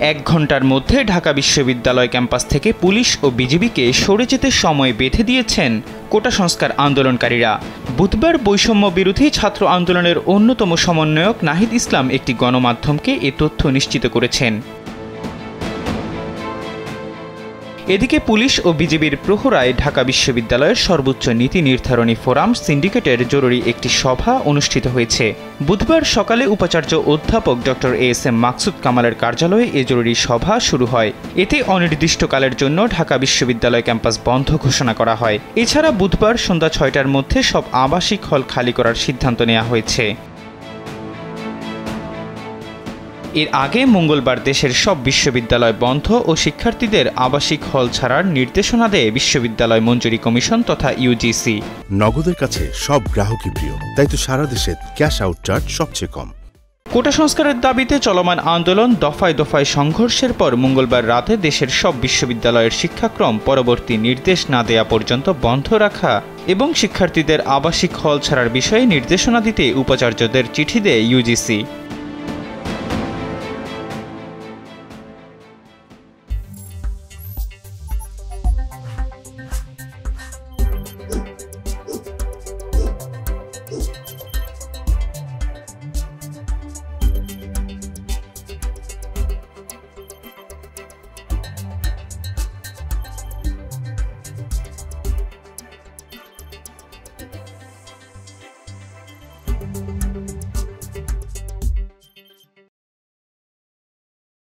1 ঘন্টার মধ্যে ঢাকা বিশ্ববিদ্যালয় ক্যাম্পাস থেকে পুলিশ ও বিজিবিকে সরে যেতে সময় বেঁধে দিয়েছেন কোটা সংস্কার আন্দোলনকারীরা। বুধবার বৈষম্য বিরোধী ছাত্র আন্দোলনের অন্যতম সমন্বয়ক নাহিদ ইসলাম একটি গণমাধ্যমকে এ তথ্য নিশ্চিত করেছেন। এদিকে পুলিশ ও বিজিবির প্রহরায় ঢাকা বিশ্ববিদ্যালয়ের সর্বোচ্চ নীতি নির্ধারণী ফোরাম সিন্ডিকেটের জরুরি একটি সভা অনুষ্ঠিত হয়েছে। বুধবার সকালে উপাচার্য অধ্যাপক ডক্টর এএসএম মাকসুদ কামালের কার্যালয়ে এ জরুরি সভা শুরু হয়। এতে অনির্দিষ্টকালের জন্য ঢাকা বিশ্ববিদ্যালয় ক্যাম্পাস বন্ধ ঘোষণা করা হয়। এছাড়া বুধবার সন্ধ্যা 6টার মধ্যে সব আবাসিক হল খালি করার সিদ্ধান্ত নেওয়া হয়েছে। এর আগে মঙ্গলবার দেশের সব বিশ্ববিদ্যালয় বন্ধ ও শিক্ষার্থীদের আবাসিক হল ছাড়ার নির্দেশনা দেয় বিশ্ববিদ্যালয় মঞ্জুরি কমিশন তথা ইউজিসি। নগদের কাছে সব গ্রাহকই প্রিয়, তাই তো সারা দেশে ক্যাশ আউট চার্জ সবচেয়ে কম। কোটা সংস্কারের দাবিতে চলমান আন্দোলন দফায় দফায় সংঘর্ষের পর মঙ্গলবার রাতে দেশের সব বিশ্ববিদ্যালয়ের শিক্ষাক্রম পরবর্তী নির্দেশ না দেয়া পর্যন্ত বন্ধ রাখা এবং শিক্ষার্থীদের আবাসিক হল ছাড়ার বিষয়ে নির্দেশনা দিতে উপাচার্যদের চিঠি দেয় ইউজিসি।